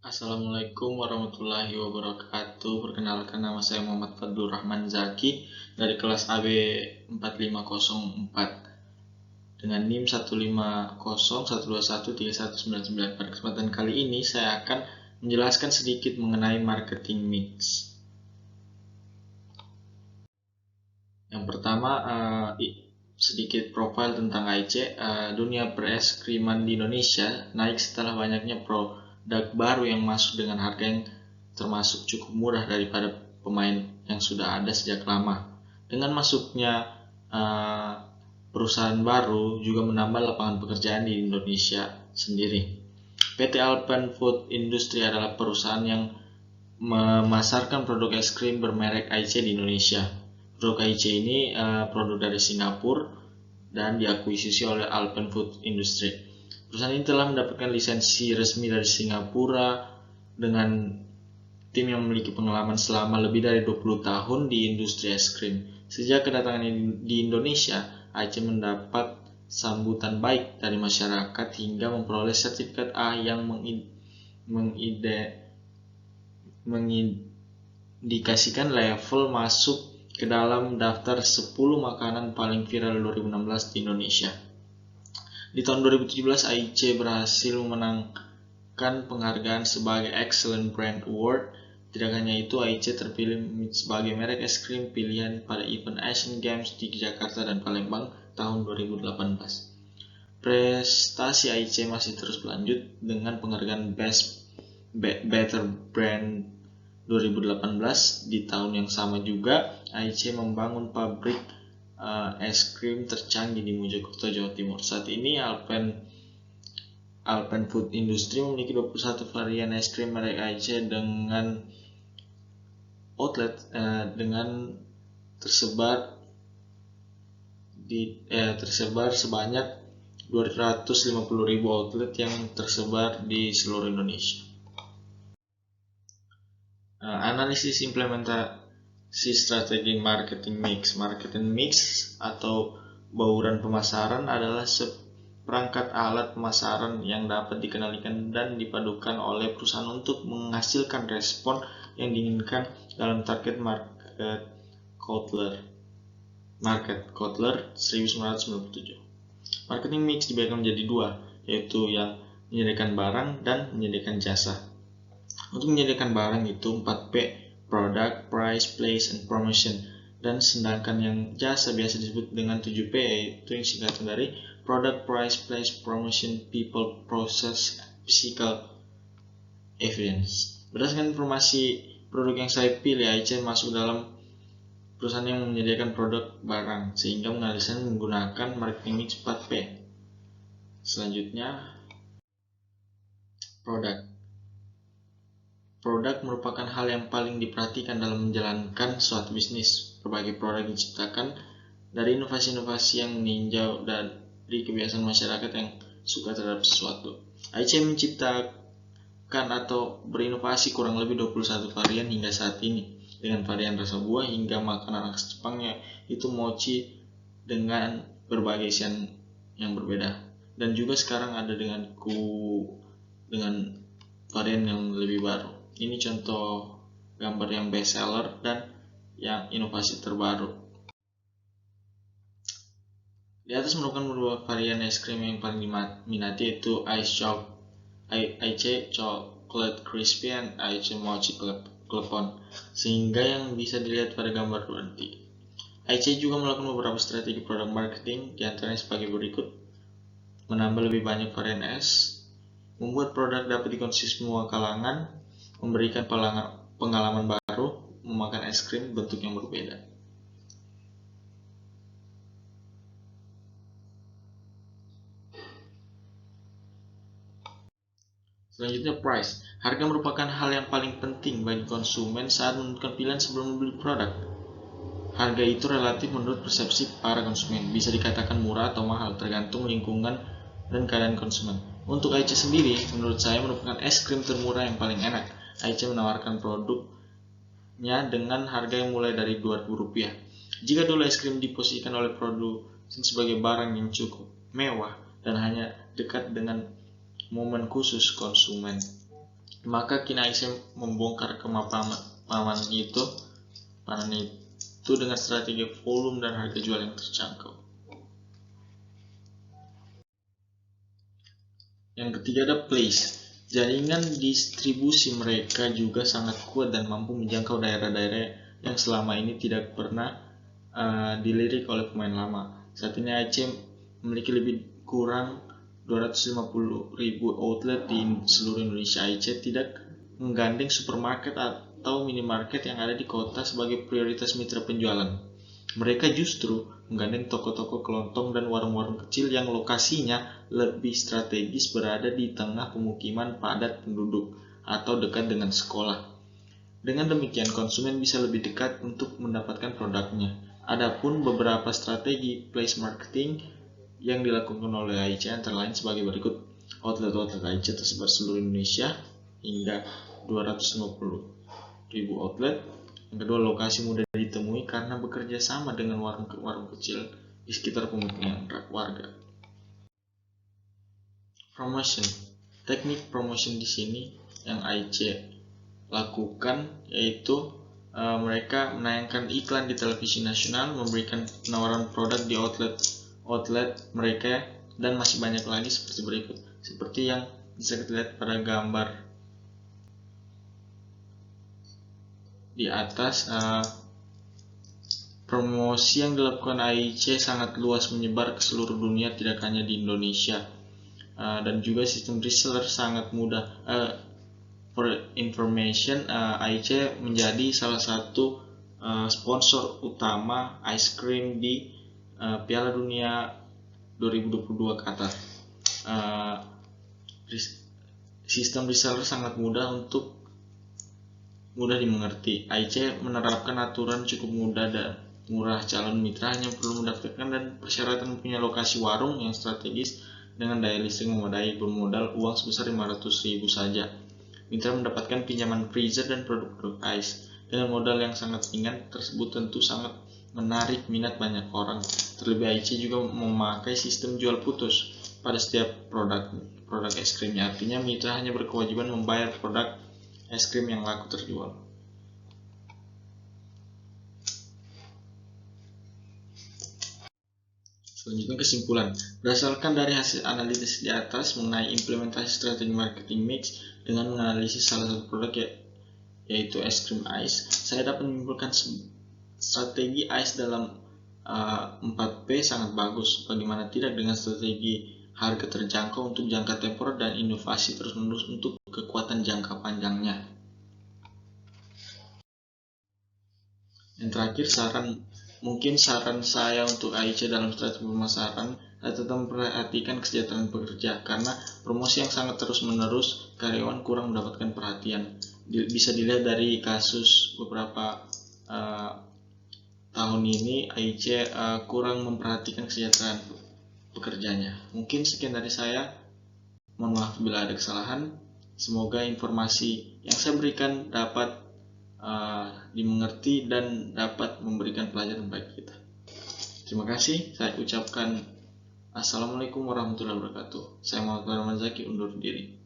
Assalamualaikum warahmatullahi wabarakatuh. Perkenalkan, nama saya Muhammad Fadlur Rahman Zaki dari kelas AB 4504 dengan NIM 150121399. Pada kesempatan kali ini saya akan menjelaskan sedikit mengenai marketing mix. Yang pertama, sedikit profil tentang AIC. Dunia pereskriman di Indonesia naik setelah banyaknya produk baru yang masuk dengan harga yang termasuk cukup murah daripada pemain yang sudah ada sejak lama. Dengan masuknya perusahaan baru juga menambah lapangan pekerjaan di Indonesia sendiri. PT Alpen Food Industry adalah perusahaan yang memasarkan produk es krim bermerek AIC di Indonesia. Produk AIC ini produk dari Singapura dan diakuisisi oleh Alpen Food Industry. Perusahaan ini telah mendapatkan lisensi resmi dari Singapura dengan tim yang memiliki pengalaman selama lebih dari 20 tahun di industri es krim. Sejak kedatangannya di Indonesia, AIC mendapat sambutan baik dari masyarakat hingga memperoleh sertifikat A yang mengindikasikan level masuk ke dalam daftar 10 makanan paling viral 2016 di Indonesia. Di tahun 2017, AIC berhasil memenangkan penghargaan sebagai Excellent Brand Award. Tidak hanya itu, AIC terpilih sebagai merek es krim pilihan pada event Asian Games di Jakarta dan Palembang tahun 2018. Prestasi AIC masih terus berlanjut dengan penghargaan Better Brand 2018. Di tahun yang sama juga, AIC membangun pabrik es krim tercanggih di Mojokerto, Jawa Timur. Saat ini Alpen Food Industry memiliki 21 varian es krim merek AIC dengan outlet tersebar sebanyak 250.000 outlet yang tersebar di seluruh Indonesia. Analisis implementasi strategi marketing mix. Marketing mix atau bauran pemasaran adalah seperangkat alat pemasaran yang dapat dikendalikan dan dipadukan oleh perusahaan untuk menghasilkan respon yang diinginkan dalam target market. Kotler 1997. Marketing mix dibagi menjadi dua, yaitu yang menyediakan barang dan menyediakan jasa. Untuk menyediakan barang itu 4P, Product, Price, Place, and Promotion. Dan sedangkan yang jasa biasa disebut dengan 7P, yaitu yang singkatan dari Product, Price, Place, Promotion, People, Process, Physical, Evidence. Berdasarkan informasi produk yang saya pilih, AIC masuk dalam perusahaan yang menyediakan produk barang, sehingga menganalisis menggunakan marketing mix 4P. Selanjutnya, produk. Produk merupakan hal yang paling diperhatikan dalam menjalankan suatu bisnis. Berbagai produk diciptakan dari inovasi-inovasi yang meninjau dari kebiasaan masyarakat yang suka terhadap sesuatu. AIC menciptakan atau berinovasi kurang lebih 21 varian hingga saat ini, dengan varian rasa buah hingga makanan khas Jepang, yaitu mochi dengan berbagai isian yang berbeda. Dan juga sekarang ada dengan varian yang lebih baru. Ini contoh gambar yang best seller dan yang inovasi terbaru. Di atas merupakan beberapa varian es krim yang paling diminati, yaitu AIC Chocolate Crispy and AIC Mochi Klepon, sehingga yang bisa dilihat pada gambar 23. AIC juga melakukan beberapa strategi produk marketing, diantaranya sebagai berikut: menambah lebih banyak varian es, membuat produk dapat dikonsumsi semua kalangan, memberikan pengalaman baru, memakan es krim bentuk yang berbeda. Selanjutnya, price. Harga merupakan hal yang paling penting bagi konsumen saat menentukan pilihan sebelum membeli produk. Harga itu relatif menurut persepsi para konsumen, bisa dikatakan murah atau mahal tergantung lingkungan dan keadaan konsumen. Untuk AIC sendiri, menurut saya merupakan es krim termurah yang paling enak. AIC menawarkan produknya dengan harga yang mulai dari Rp2.000. Jika dulu es krim diposisikan oleh produsen sebagai barang yang cukup mewah dan hanya dekat dengan momen khusus konsumen. Maka kini AIC membongkar kemapanan itu dengan strategi volume dan harga jual yang terjangkau. Yang ketiga ada place. Jaringan distribusi mereka juga sangat kuat dan mampu menjangkau daerah-daerah yang selama ini tidak pernah dilirik oleh pemain lama. Saat ini AIC memiliki lebih kurang 250.000 outlet di seluruh Indonesia. AIC tidak menggandeng supermarket atau minimarket yang ada di kota sebagai prioritas mitra penjualan. Mereka justru menggandeng toko-toko kelontong dan warung-warung kecil yang lokasinya lebih strategis, berada di tengah pemukiman padat penduduk atau dekat dengan sekolah. Dengan demikian, konsumen bisa lebih dekat untuk mendapatkan produknya. Adapun beberapa strategi place marketing yang dilakukan oleh AIC antara lain sebagai berikut. Outlet-outlet AIC tersebar seluruh Indonesia hingga 250.000 outlet. Yang kedua, lokasi mudah ditemui karena bekerja sama dengan warung-warung kecil di sekitar pemukiman warga. Promotion. Teknik promotion di sini yang AIC lakukan yaitu mereka menayangkan iklan di televisi nasional, memberikan penawaran produk di outlet mereka, dan masih banyak lagi seperti berikut. Seperti yang bisa kita lihat pada gambar di atas, promosi yang dilakukan AIC sangat luas, menyebar ke seluruh dunia, tidak hanya di Indonesia, dan juga sistem reseller sangat mudah. For information, AIC menjadi salah satu sponsor utama ice cream di Piala Dunia 2022 Qatar. Sistem reseller sangat mudah dimengerti. AIC menerapkan aturan cukup mudah dan murah. Calon mitra hanya perlu mendaftarkan dan persyaratan mempunyai lokasi warung yang strategis dengan daya listrik memadai, bermodal uang sebesar 500.000 saja. Mitra mendapatkan pinjaman freezer dan produk-produk ice. Dengan modal yang sangat ringan tersebut tentu sangat menarik minat banyak orang. Terlebih AIC juga memakai sistem jual putus pada setiap produk es krimnya. Artinya mitra hanya berkewajiban membayar produk es krim yang laku terjual. Selanjutnya kesimpulan. Berdasarkan dari hasil analisis di atas mengenai implementasi strategi marketing mix dengan menganalisis salah satu produk yaitu es krim ice, saya dapat menyimpulkan strategi ice dalam 4P sangat bagus. Bagaimana tidak dengan strategi harga terjangkau untuk jangka temporer dan inovasi terus-menerus untuk kekuatan jangka panjangnya. Yang terakhir, saran saya untuk AIC dalam strategi pemasaran tetap memperhatikan kesejahteraan pekerja, karena promosi yang sangat terus-menerus karyawan kurang mendapatkan perhatian. Bisa dilihat dari kasus beberapa tahun ini AIC kurang memperhatikan kesejahteraan pekerjanya. Mungkin sekian dari saya. Mohon maaf bila ada kesalahan. Semoga informasi yang saya berikan dapat dimengerti dan dapat memberikan pelajaran bagi kita. Terima kasih. Saya ucapkan Assalamualaikum warahmatullahi wabarakatuh. Saya Muhammad Rahman Zaki undur diri.